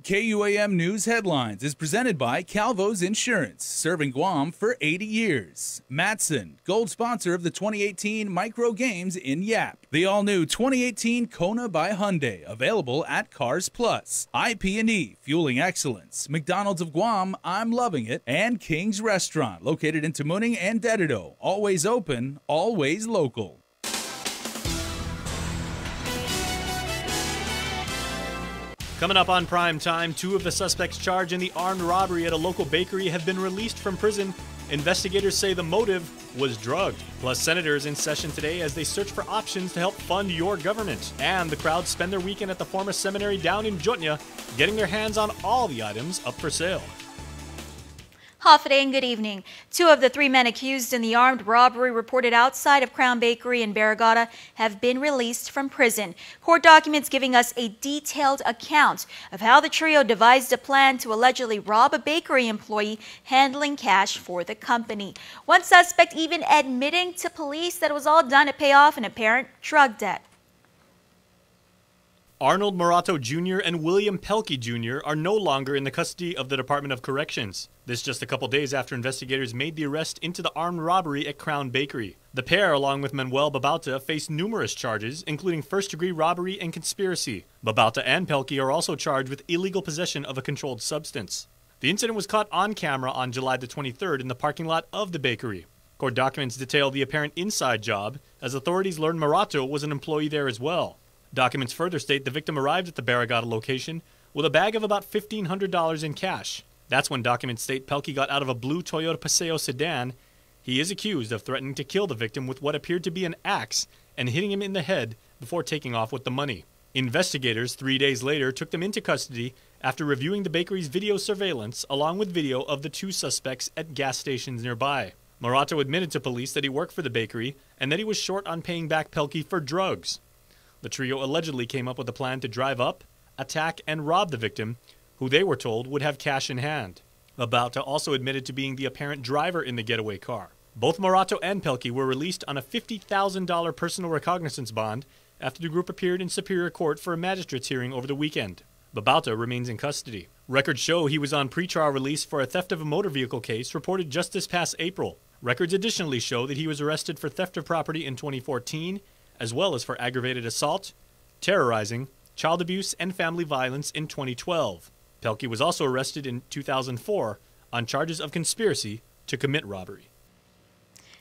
KUAM News Headlines is presented by Calvo's Insurance, serving Guam for 80 years. Matson, gold sponsor of the 2018 Micro Games in Yap. The all-new 2018 Kona by Hyundai, available at Cars Plus. IP&E, fueling excellence. McDonald's of Guam, I'm loving it. And King's Restaurant, located in Tamuning and Dedido. Always open, always local. Coming up on Prime Time, two of the suspects charged in the armed robbery at a local bakery have been released from prison. Investigators say the motive was drugged. Plus, senators in session today as they search for options to help fund your government. And the crowd spend their weekend at the former seminary down in Jutnya, getting their hands on all the items up for sale. Hafide and good evening. Two of the three men accused in the armed robbery reported outside of KUAM Bakery in Barrigada have been released from prison. Court documents giving us a detailed account of how the trio devised a plan to allegedly rob a bakery employee handling cash for the company. One suspect even admitting to police that it was all done to pay off an apparent drug debt. Arnold Morato Jr. and William Pelkey Jr. are no longer in the custody of the Department of Corrections. This just a couple days after investigators made the arrest into the armed robbery at KUAM Bakery. The pair, along with Manuel Babauta, face numerous charges, including first-degree robbery and conspiracy. Babauta and Pelkey are also charged with illegal possession of a controlled substance. The incident was caught on camera on July the 23rd in the parking lot of the bakery. Court documents detail the apparent inside job, as authorities learned Morato was an employee there as well. Documents further state the victim arrived at the Barrigada location with a bag of about $1,500 in cash. That's when documents state Pelkey got out of a blue Toyota Paseo sedan. He is accused of threatening to kill the victim with what appeared to be an axe and hitting him in the head before taking off with the money. Investigators 3 days later took them into custody after reviewing the bakery's video surveillance along with video of the two suspects at gas stations nearby. Morato admitted to police that he worked for the bakery and that he was short on paying back Pelkey for drugs. The trio allegedly came up with a plan to drive up, attack, and rob the victim, who they were told would have cash in hand. Babauta also admitted to being the apparent driver in the getaway car. Both Morato and Pelkey were released on a $50,000 personal recognizance bond after the group appeared in Superior Court for a magistrate's hearing over the weekend. Babauta remains in custody. Records show he was on pretrial release for a theft of a motor vehicle case reported just this past April. Records additionally show that he was arrested for theft of property in 2014, as well as for aggravated assault, terrorizing, child abuse, and family violence in 2012. Pelkey was also arrested in 2004 on charges of conspiracy to commit robbery.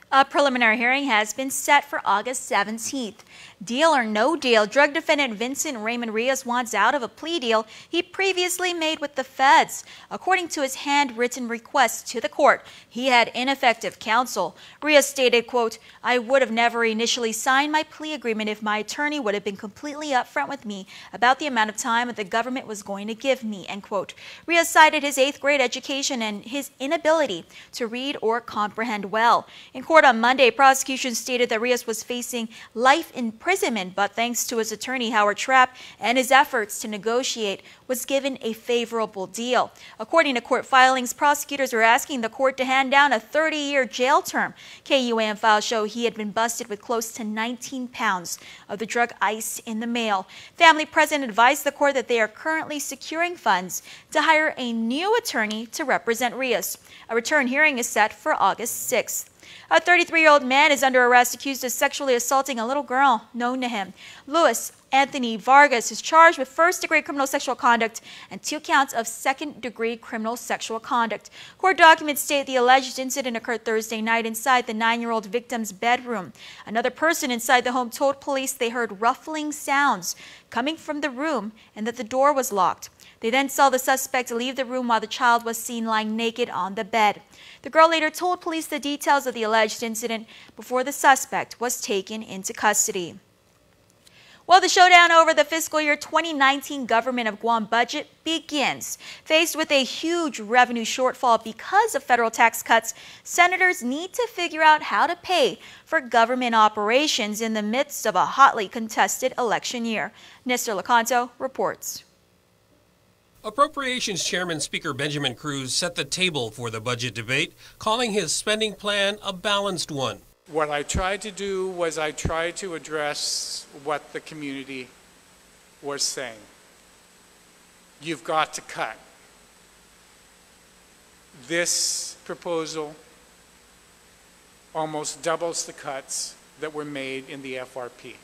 A preliminary hearing has been set for August 17th. Deal or no deal, drug defendant Vincent Raymond Rios wants out of a plea deal he previously made with the feds. According to his handwritten request to the court, he had ineffective counsel. Rios stated, quote, "I would have never initially signed my plea agreement if my attorney would have been completely upfront with me about the amount of time that the government was going to give me," end quote. Rios cited his 8th grade education and his inability to read or comprehend well. In court on Monday, prosecution stated that Rios was facing life imprisonment, but thanks to his attorney Howard Trapp and his efforts to negotiate, was given a favorable deal. According to court filings, prosecutors are asking the court to hand down a 30-year jail term. KUAM files show he had been busted with close to 19 pounds of the drug ice in the mail. Family president advised the court that they are currently securing funds to hire a new attorney to represent Rios. A return hearing is set for August 6th. A 33-year-old man is under arrest accused of sexually assaulting a little girl known to him. Luis Anthony Vargas is charged with first-degree criminal sexual conduct and 2 counts of second-degree criminal sexual conduct. Court documents state the alleged incident occurred Thursday night inside the 9-year-old victim's bedroom. Another person inside the home told police they heard ruffling sounds coming from the room and that the door was locked. They then saw the suspect leave the room while the child was seen lying naked on the bed. The girl later told police the details of the alleged incident before the suspect was taken into custody. Well, the showdown over the fiscal year 2019 government of Guam budget begins. Faced with a huge revenue shortfall because of federal tax cuts, senators need to figure out how to pay for government operations in the midst of a hotly contested election year. Nestor Lacanto reports. Appropriations Chairman Speaker Benjamin Cruz set the table for the budget debate, calling his spending plan a balanced one. What I tried to do was I tried to address what the community was saying. you've got to cut. This proposal almost doubles the cuts that were made in the FRP.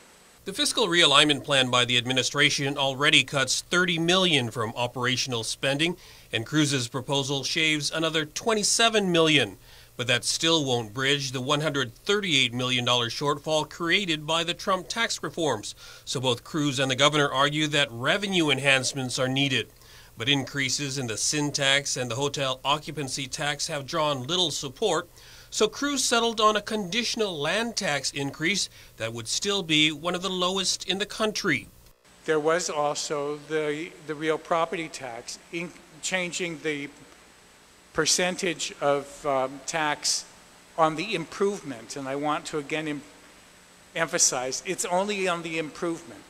The fiscal realignment plan by the administration already cuts $30 million from operational spending, and Cruz's proposal shaves another $27 million. But that still won't bridge the $138 million shortfall created by the Trump tax reforms. So both Cruz and the governor argue that revenue enhancements are needed. But increases in the sin tax and the hotel occupancy tax have drawn little support. So Cruz settled on a conditional land tax increase that would still be one of the lowest in the country. There was also the real property tax, changing the percentage of tax on the improvement. And I want to again emphasize, it's only on the improvement.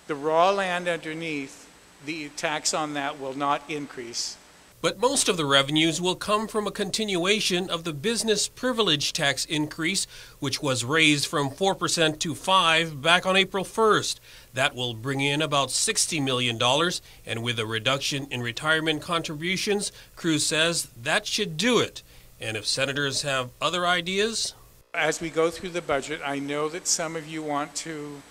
The raw land underneath, the tax on that will not increase. But most of the revenues will come from a continuation of the business privilege tax increase, which was raised from 4% to 5% back on April 1st. That will bring in about $60 million, and with a reduction in retirement contributions, Cruz says that should do it. And if senators have other ideas? As we go through the budget, I know that some of you want to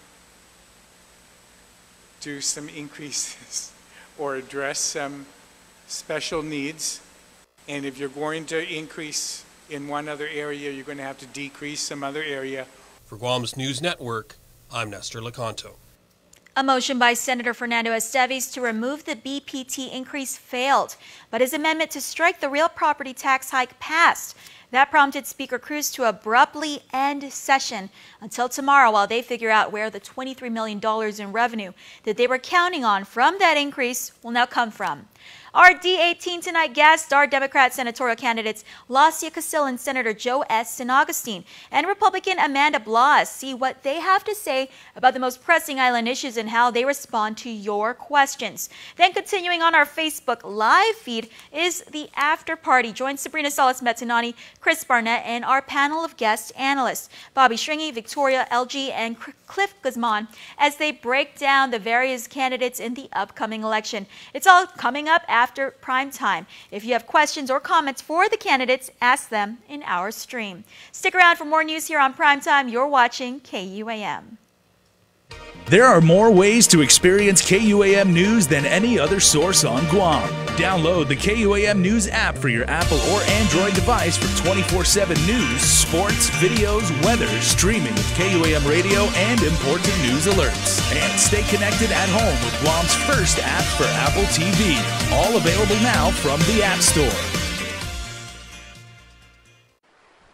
do some increases or address some special needs, and if you're going to increase in one other area, you're going to have to decrease some other area. For Guam's News Network, I'm Nestor Lecanto. A motion by Senator Fernando Esteves to remove the BPT increase failed, but his amendment to strike the real property tax hike passed. That prompted Speaker Cruz to abruptly end session until tomorrow while they figure out where the $23 million in revenue that they were counting on from that increase will now come from. Our D18 tonight guests are Democrat senatorial candidates Lacia Casil and Senator Joe S. San Augustine and Republican Amanda Blas. See what they have to say about the most pressing island issues and how they respond to your questions. Then continuing on our Facebook live feed is the after party. Join Sabrina Salas-Metanani, Chris Barnett, and our panel of guest analysts, Bobby Stringy, Victoria LG, and Cliff Guzman, as they break down the various candidates in the upcoming election. It's all coming up after prime time. If you have questions or comments for the candidates, ask them in our stream. Stick around for more news here on Primetime. You're watching KUAM. There are more ways to experience KUAM News than any other source on Guam. Download the KUAM News app for your Apple or Android device for 24/7 news, sports, videos, weather, streaming with KUAM radio, and important news alerts. And stay connected at home with Guam's first app for Apple TV. All available now from the App Store.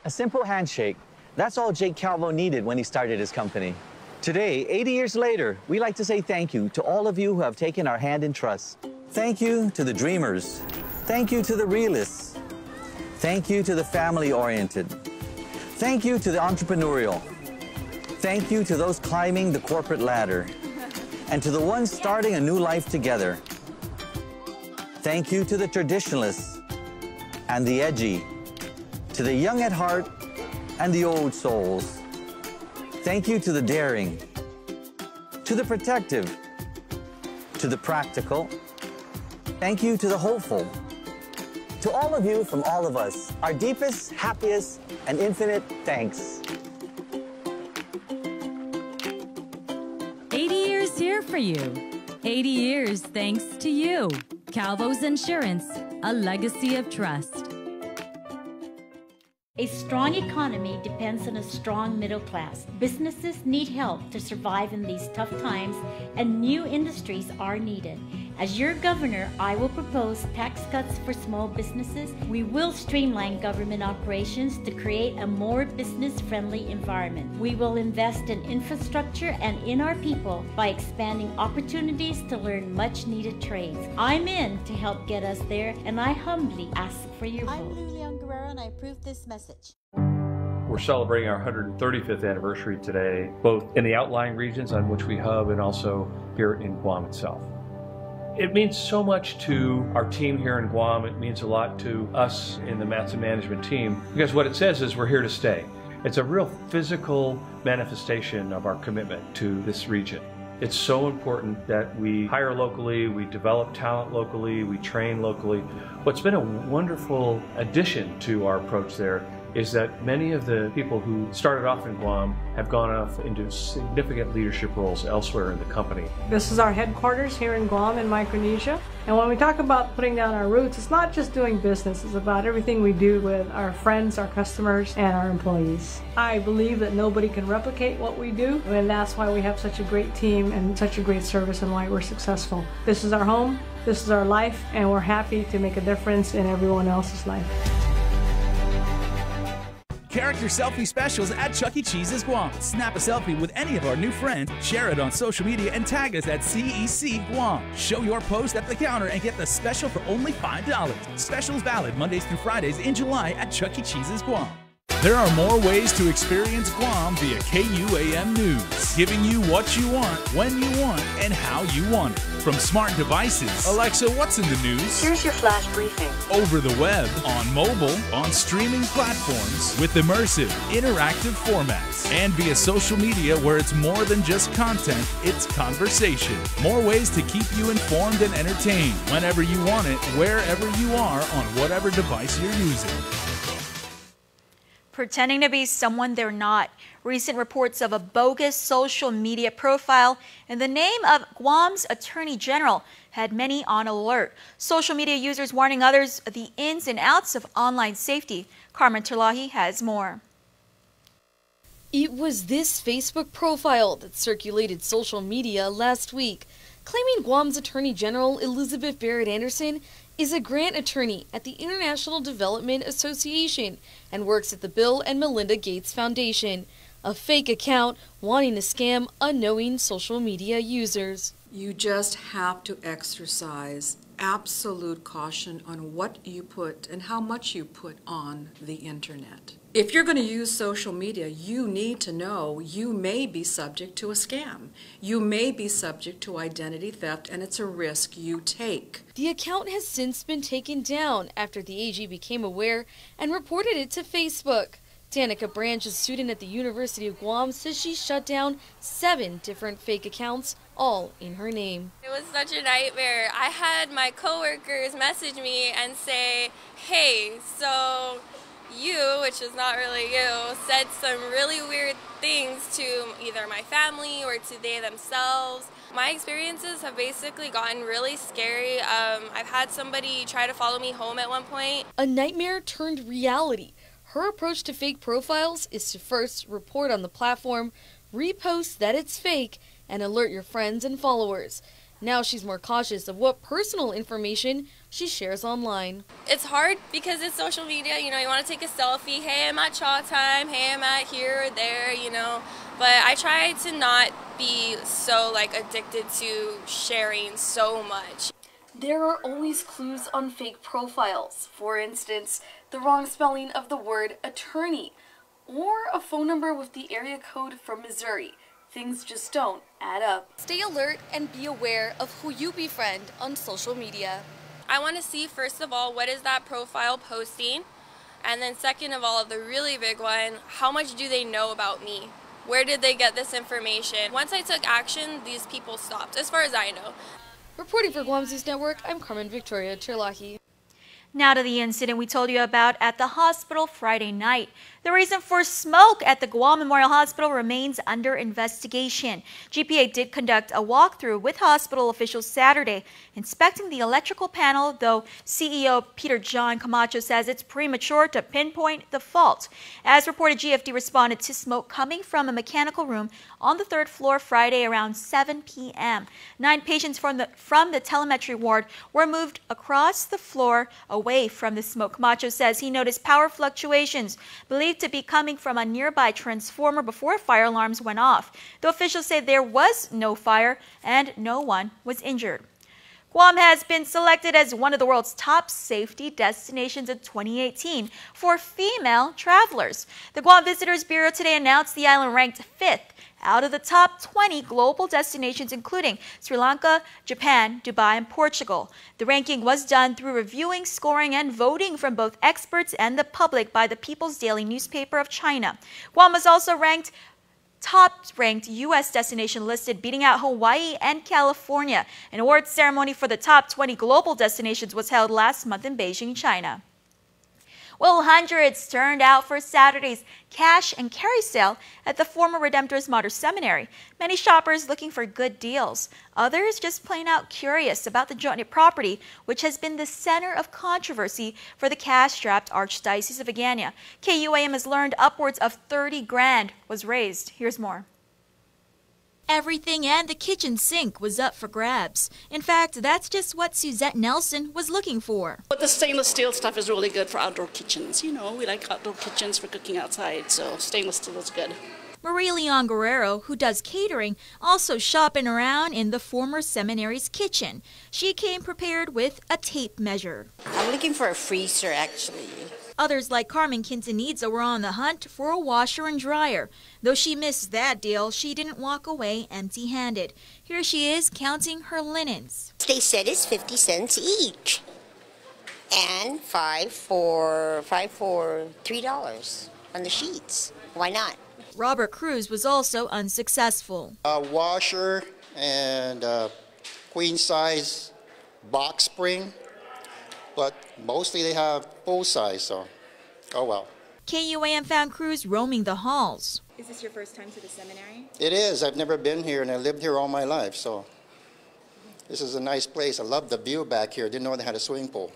A simple handshake. That's all Jake Calvo needed when he started his company. Today, 80 years later, we like to say thank you to all of you who have taken our hand in trust. Thank you to the dreamers. Thank you to the realists. Thank you to the family-oriented. Thank you to the entrepreneurial. Thank you to those climbing the corporate ladder. And to the ones starting a new life together. Thank you to the traditionalists and the edgy. To the young at heart and the old souls. Thank you to the daring, to the protective, to the practical. Thank you to the hopeful. To all of you from all of us, our deepest, happiest, and infinite thanks. 80 years here for you. 80 years thanks to you. Calvo's Insurance, a legacy of trust. A strong economy depends on a strong middle class. Businesses need help to survive in these tough times, and new industries are needed. As your governor, I will propose tax cuts for small businesses. We will streamline government operations to create a more business-friendly environment. We will invest in infrastructure and in our people by expanding opportunities to learn much-needed trades. I'm in to help get us there, and I humbly ask for your vote. I'm Lilian Guerrero, and I approve this message. We're celebrating our 135th anniversary today, both in the outlying regions on which we hub and also here in Guam itself. It means so much to our team here in Guam. It means a lot to us in the Matson management team, because what it says is we're here to stay. It's a real physical manifestation of our commitment to this region. It's so important that we hire locally, we develop talent locally, we train locally. What's been a wonderful addition to our approach there is that many of the people who started off in Guam have gone off into significant leadership roles elsewhere in the company. This is our headquarters here in Guam in Micronesia. And when we talk about putting down our roots, it's not just doing business, it's about everything we do with our friends, our customers, and our employees. I believe that nobody can replicate what we do, and that's why we have such a great team and such a great service and why we're successful. This is our home, this is our life, and we're happy to make a difference in everyone else's life. Character selfie specials at Chuck E. Cheese's Guam. Snap a selfie with any of our new friends, share it on social media, and tag us at CEC Guam. Show your post at the counter and get the special for only $5. Specials valid Mondays through Fridays in July at Chuck E. Cheese's Guam. There are more ways to experience Guam via KUAM News, giving you what you want, when you want, and how you want it. From smart devices, Alexa, what's in the news? Here's your flash briefing. Over the web, on mobile, on streaming platforms, with immersive, interactive formats, and via social media where it's more than just content, it's conversation. More ways to keep you informed and entertained whenever you want it, wherever you are, on whatever device you're using. Pretending to be someone they're not. Recent reports of a bogus social media profile in the name of Guam's Attorney General had many on alert. Social media users warning others of the ins and outs of online safety. Carmen Terlahi has more. It was this Facebook profile that circulated social media last week, claiming Guam's Attorney General Elizabeth Barrett Anderson is a grant attorney at the International Development Association and works at the Bill and Melinda Gates Foundation, a fake account wanting to scam unknowing social media users. You just have to exercise absolute caution on what you put and how much you put on the internet. If you're going to use social media, you need to know you may be subject to a scam. You may be subject to identity theft, and it's a risk you take. The account has since been taken down after the AG became aware and reported it to Facebook. Danica Branch, a student at the University of Guam, says she shut down 7 different fake accounts, all in her name. It was such a nightmare. I had my coworkers message me and say, hey, so you, which is not really you, said some really weird things to either my family or to they themselves. My experiences have basically gotten really scary. I've had somebody try to follow me home at one point. A nightmare turned reality. Her approach to fake profiles is to first report on the platform, repost that it's fake, and alert your friends and followers. Now she's more cautious of what personal information she shares online. It's hard because it's social media, you know, you want to take a selfie, hey, I'm at Chaw Time, hey, I'm at here or there, you know, but I try to not be so addicted to sharing so much. There are always clues on fake profiles. For instance, the wrong spelling of the word attorney, or a phone number with the area code from Missouri. Things just don't add up. Stay alert and be aware of who you befriend on social media. I want to see, first of all, what is that profile posting? And then second of all, the really big one, how much do they know about me? Where did they get this information? Once I took action, these people stopped, as far as I know. Reporting for Guam News Network, I'm Carmen Victoria Terlahi. Now to the incident we told you about at the hospital Friday night. The reason for smoke at the Guam Memorial Hospital remains under investigation. GPA did conduct a walkthrough with hospital officials Saturday, inspecting the electrical panel, though CEO Peter John Camacho says it's premature to pinpoint the fault. As reported, GFD responded to smoke coming from a mechanical room on the 3rd floor Friday around 7 p.m. 9 patients from the telemetry ward were moved across the floor away from the smoke. Camacho says he noticed power fluctuations believed to be coming from a nearby transformer before fire alarms went off. The officials say there was no fire and no one was injured. Guam has been selected as one of the world's top safety destinations in 2018 for female travelers. The Guam Visitors Bureau today announced the island ranked 5th out of the top 20 global destinations, including Sri Lanka, Japan, Dubai, and Portugal. The ranking was done through reviewing, scoring, and voting from both experts and the public by the People's Daily newspaper of China. Guam was also ranked top-ranked U.S. destination listed, beating out Hawaii and California. An awards ceremony for the top 20 global destinations was held last month in Beijing, China. Well, hundreds turned out for Saturday's cash and carry sale at the former Redemptorist Martyrs Seminary. Many shoppers looking for good deals. Others just plain out curious about the joint property, which has been the center of controversy for the cash-strapped Archdiocese of Agana. KUAM has learned upwards of 30 grand was raised. Here's more. Everything and the kitchen sink was up for grabs. In fact, that's just what Suzette Nelson was looking for. But the stainless steel stuff is really good for outdoor kitchens. You know, we like outdoor kitchens for cooking outside, so stainless steel is good. Marie Leon Guerrero, who does catering, also shopping around in the former seminary's kitchen. She came prepared with a tape measure. I'm looking for a freezer, actually. Others like Carmen Quintanilla were on the hunt for a washer and dryer. Though she missed that deal, she didn't walk away empty-handed. Here she is counting her linens. They said it's 50 cents each. And five for $3 on the sheets. Why not? Robert Cruz was also unsuccessful. A washer and a queen-size box spring. But mostly they have full size, so oh well. KUAM found Cruz roaming the halls. Is this your first time to the seminary? It is. I've never been here, and I lived here all my life, so this is a nice place. I love the view back here. Didn't know they had a swimming pool.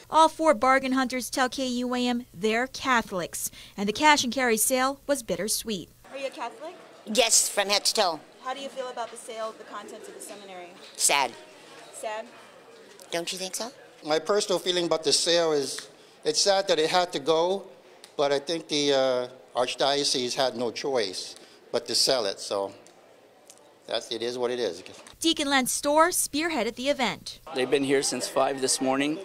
All four bargain hunters tell KUAM they're Catholics, and the cash and carry sale was bittersweet. Are you a Catholic? Yes, from head to toe. How do you feel about the sale of the contents of the seminary? Sad. Sad? Don't you think so? My personal feeling about the sale is it's sad that it had to go, but I think the Archdiocese had no choice but to sell it, so it is what it is. Deacon Lent's store spearheaded the event. They've been here since 5 this morning,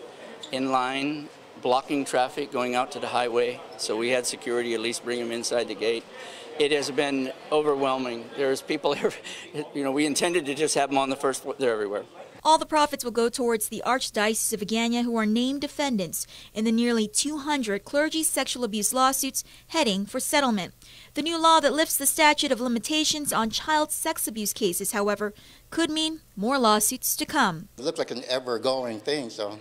in line, blocking traffic going out to the highway, so we had security at least bring them inside the gate. It has been overwhelming. There's people here, you know, we intended to just have them on the first floor, they're everywhere. All the profits will go towards the Archdiocese of Agana, who are named defendants in the nearly 200 clergy sexual abuse lawsuits heading for settlement. The new law that lifts the statute of limitations on child sex abuse cases, however, could mean more lawsuits to come. It looks like an ever-going thing, so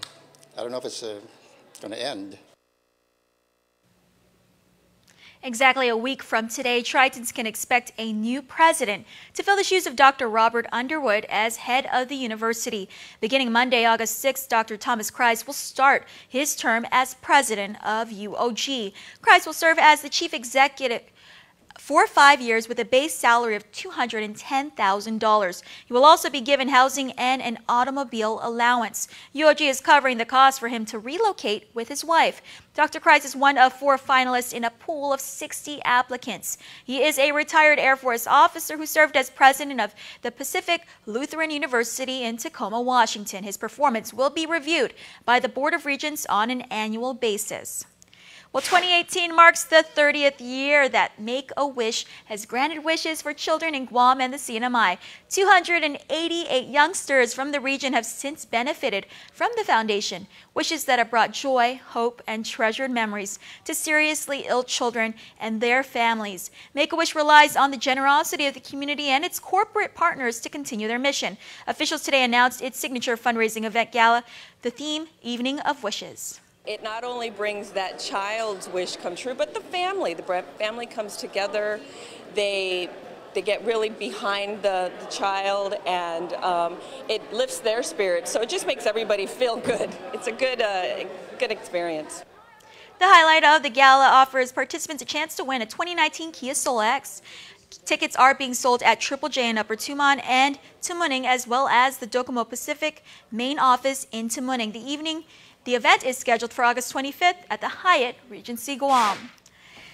I don't know if it's going to end. Exactly a week from today, Tritons can expect a new president to fill the shoes of Dr. Robert Underwood as head of the university. Beginning Monday, August 6th, Dr. Thomas Kreis will start his term as president of UOG. Kreis will serve as the chief executive for 5 years with a base salary of $210,000. He will also be given housing and an automobile allowance. UOG is covering the cost for him to relocate with his wife. Dr. Kreis is one of 4 finalists in a pool of 60 applicants. He is a retired Air Force officer who served as president of the Pacific Lutheran University in Tacoma, Washington. His performance will be reviewed by the Board of Regents on an annual basis. Well, 2018 marks the 30th year that Make-A-Wish has granted wishes for children in Guam and the CNMI. 288 youngsters from the region have since benefited from the foundation, wishes that have brought joy, hope, and treasured memories to seriously ill children and their families. Make-A-Wish relies on the generosity of the community and its corporate partners to continue their mission. Officials today announced its signature fundraising event gala, the theme, Evening of Wishes. It not only brings that child's wish come true, but the family comes together. They get really behind the child, and it lifts their spirits. So it just makes everybody feel good. It's a good experience. The highlight of the gala offers participants a chance to win a 2019 Kia Soul X. Tickets are being sold at Triple J in Upper Tumon and Tumuning, as well as the Docomo Pacific main office in Tumuning. The event is scheduled for August 25th at the Hyatt Regency Guam.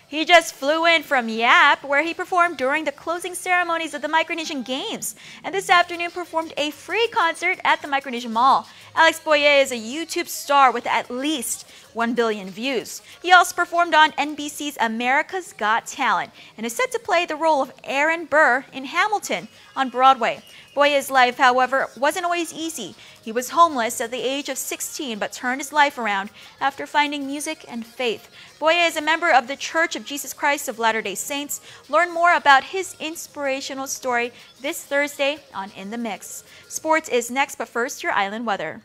He just flew in from Yap, where he performed during the closing ceremonies of the Micronesian Games, and this afternoon performed a free concert at the Micronesian Mall. Alex Boyer is a YouTube star with at least 1 billion views. He also performed on NBC's America's Got Talent and is set to play the role of Aaron Burr in Hamilton on Broadway. Boye's life, however, wasn't always easy. He was homeless at the age of 16 but turned his life around after finding music and faith. Boye is a member of the Church of Jesus Christ of Latter-day Saints. Learn more about his inspirational story this Thursday on In the Mix. Sports is next, but first, your island weather.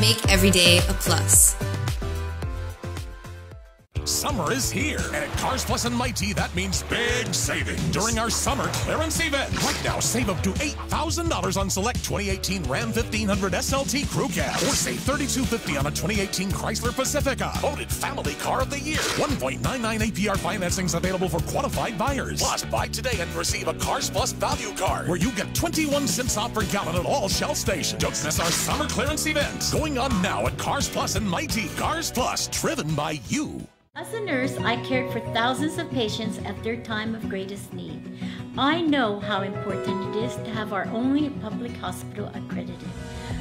Make every day a plus. Summer is here, and at Cars Plus and Mighty, that means big savings during our summer clearance event. Right now, save up to $8,000 on select 2018 Ram 1500 SLT Crew Cab, or save $3,250 on a 2018 Chrysler Pacifica. Voted Family Car of the Year. 1.99 APR financing is available for qualified buyers. Plus, buy today and receive a Cars Plus value card, where you get 21 cents off per gallon at all Shell stations. Don't miss our summer clearance event, going on now at Cars Plus and Mighty. Cars Plus, driven by you. As a nurse, I cared for thousands of patients at their time of greatest need. I know how important it is to have our only public hospital accredited.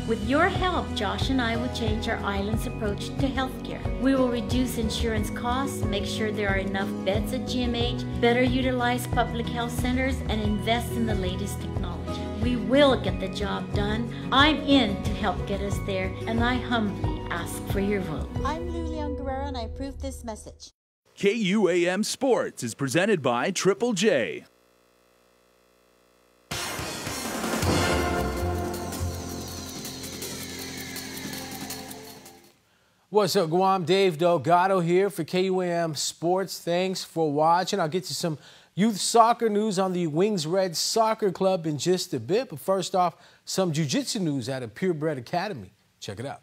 With your help, Josh and I will change our island's approach to healthcare. We will reduce insurance costs, make sure there are enough beds at GMH, better utilize public health centers, and invest in the latest technology. We will get the job done. I'm in to help get us there, and I humbly ask for your vote. I'm Lulian Guerrero, and I approve this message. KUAM Sports is presented by Triple J. What's up, Guam? Dave Delgado here for KUAM Sports. Thanks for watching. I'll get to some youth soccer news on the Wings Red Soccer Club in just a bit. But first off, some jiu-jitsu news out of Purebred Academy. Check it out.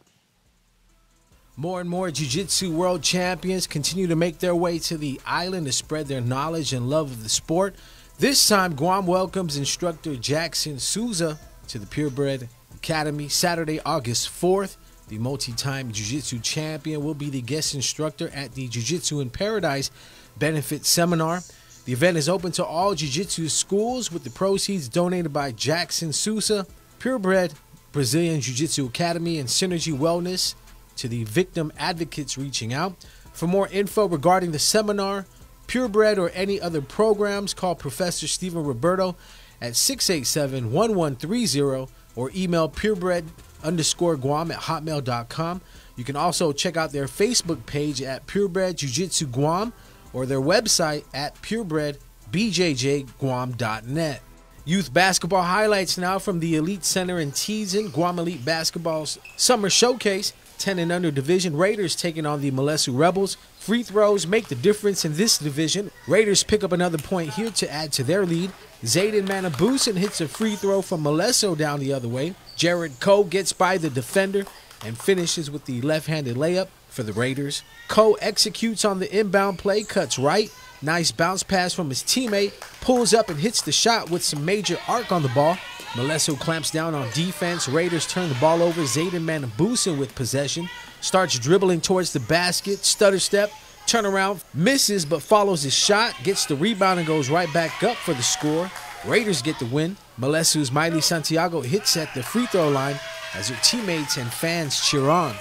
More and more jiu-jitsu world champions continue to make their way to the island to spread their knowledge and love of the sport. This time, Guam welcomes instructor Jackson Souza to the Purebred Academy Saturday, August 4th. The multi-time jiu-jitsu champion will be the guest instructor at the Jiu-Jitsu in Paradise benefit seminar. The event is open to all jiu-jitsu schools, with the proceeds donated by Jackson Souza, Purebred Brazilian Jiu-Jitsu Academy, and Synergy Wellness to the victim advocates reaching out. For more info regarding the seminar, Purebred, or any other programs, call Professor Stephen Roberto at 687-1130 or email purebred_Guam@hotmail.com. You can also check out their Facebook page at Purebred Jiu-Jitsu Guam or their website at purebredbjjguam.net. Youth basketball highlights now from the Elite Center in Teason. Guam Elite Basketball's Summer Showcase. 10 and under division Raiders taking on the Molesu Rebels. Free throws make the difference in this division. Raiders pick up another point here to add to their lead. Zayden Manabusin hits a free throw from Moleso down the other way. Jared Coe gets by the defender and finishes with the left-handed layup for the Raiders. Coe executes on the inbound play, cuts right. Nice bounce pass from his teammate. Pulls up and hits the shot with some major arc on the ball. Moleso clamps down on defense. Raiders turn the ball over. Zayden Manabusin with possession. Starts dribbling towards the basket. Stutter step. Turnaround. Misses but follows his shot. Gets the rebound and goes right back up for the score. Raiders get the win. Molesu's Miley Santiago hits at the free throw line as her teammates and fans cheer on.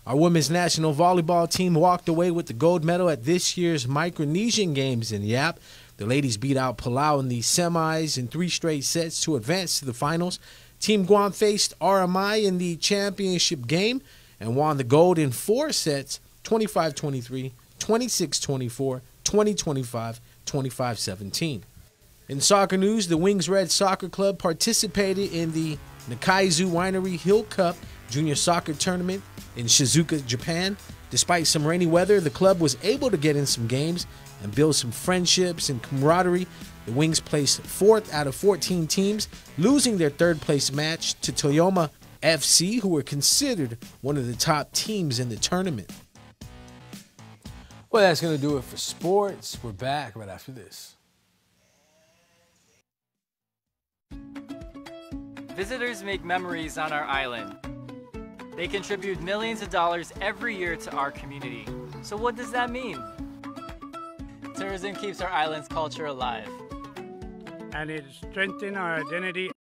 Our women's national volleyball team walked away with the gold medal at this year's Micronesian Games in Yap. The ladies beat out Palau in the semis in 3 straight sets to advance to the finals. Team Guam faced RMI in the championship game and won the gold in 4 sets, 25-23, 26-24, 20-25, 25-17. In soccer news, the Wings Red Soccer Club participated in the Nikaizu Winery Hill Cup Junior Soccer Tournament in Shizuoka, Japan. Despite some rainy weather, the club was able to get in some games and build some friendships and camaraderie. The Wings placed 4th out of 14 teams, losing their 3rd place match to Toyoma FC, who were considered one of the top teams in the tournament. Well, that's going to do it for sports. We're back right after this. Visitors make memories on our island. They contribute millions of dollars every year to our community. So what does that mean? Tourism keeps our island's culture alive. And it strengthens our identity